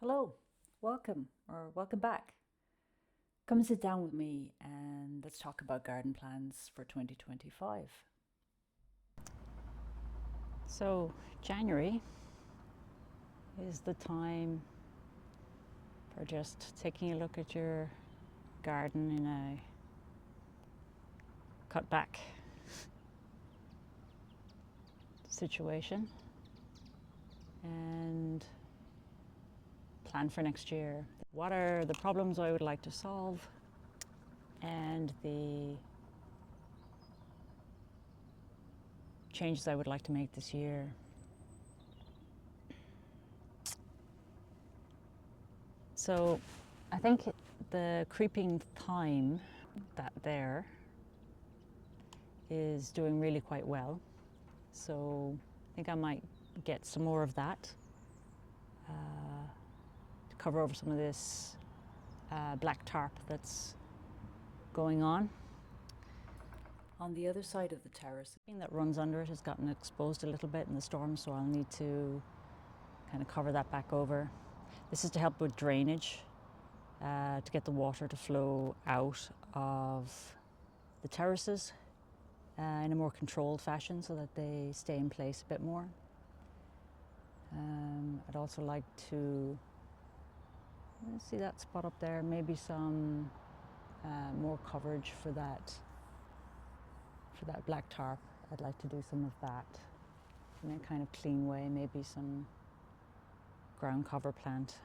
Hello, welcome or welcome back. Come sit down with me and let's talk about garden plans for 2025. So, January is the time for just taking a look at your garden in a cut back situation and plan for next year. What are the problems I would like to solve and the changes I would like to make this year. So I think the creeping thyme that there is doing really quite well. So I think I might get some more of that to cover over some of this black tarp that's going on. On the other side of the terrace, the thing that runs under it has gotten exposed a little bit in the storm, so I'll need to kind of cover that back over. This is to help with drainage, to get the water to flow out of the terraces in a more controlled fashion so that they stay in place a bit more. I'd also like to see that spot up there, maybe some more coverage for that black tarp. I'd like to do some of that in a kind of clean way, maybe some ground cover plant.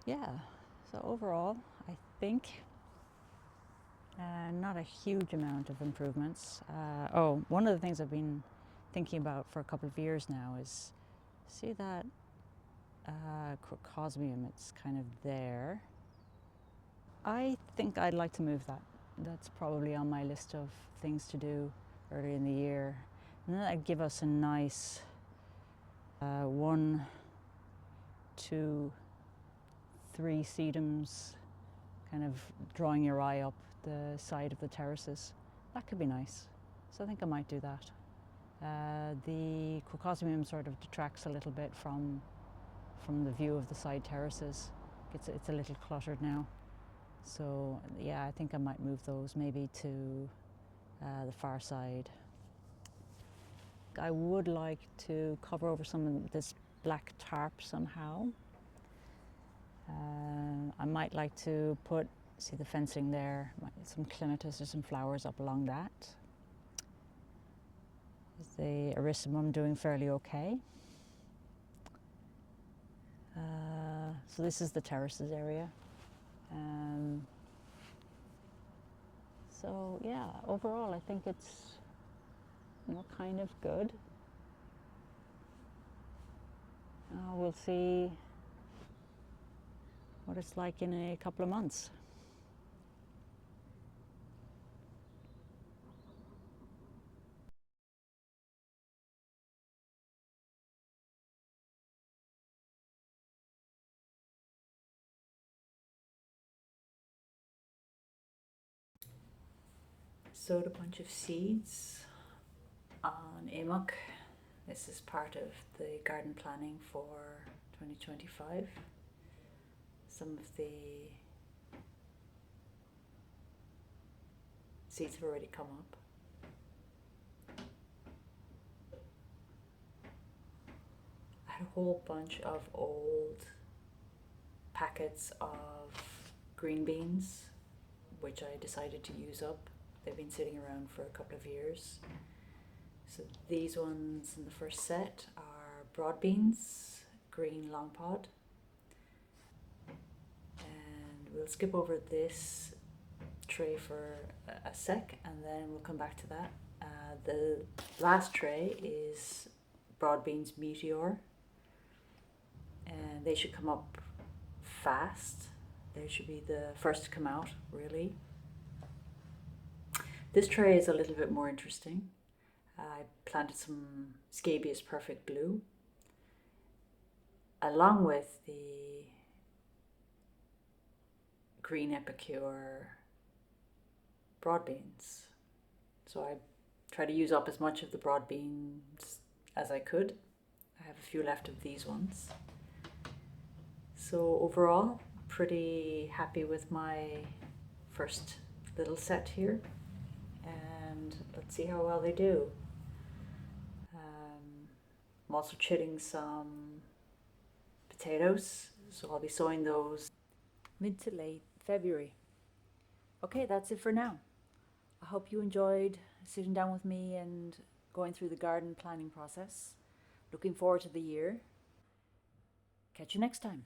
Yeah, so overall I think not a huge amount of improvements. One of the things I've been thinking about for a couple of years now is, see that crocosmium, it's kind of there. I think I'd like to move that. That's probably on my list of things to do early in the year. And then that'd give us a nice 1, 2, 3 sedums kind of drawing your eye up the side of the terraces. That could be nice. So I think I might do that. The crocosmium sort of detracts a little bit from the view of the side terraces. It's a little cluttered now. So yeah, I think I might move those maybe to the far side. I would like to cover over some of this black tarp somehow. I might like to put, see the fencing there, some clematis or some flowers up along that. Is the erysimum doing fairly okay? So this is the terraces area. So yeah, overall I think it's kind of good. We'll see what it's like in a couple of months. Sowed a bunch of seeds on amok. This is part of the garden planning for 2025. Some of the seeds have already come up. I had a whole bunch of old packets of green beans, which I decided to use up. They've been sitting around for a couple of years. So these ones in the first set are broad beans, green long pod. And we'll skip over this tray for a sec and then we'll come back to that. The last tray is broad beans meteor, and they should come up fast. They should be the first to come out, really. This tray is a little bit more interesting. I planted some scabious perfect blue along with the green epicure broad beans. So I try to use up as much of the broad beans as I could. I have a few left of these ones. So overall, pretty happy with my first little set here. And let's see how well they do. I'm also chitting some potatoes, so I'll be sowing those mid to late February. Okay, that's it for now. I hope you enjoyed sitting down with me and going through the garden planning process. Looking forward to the year. Catch you next time.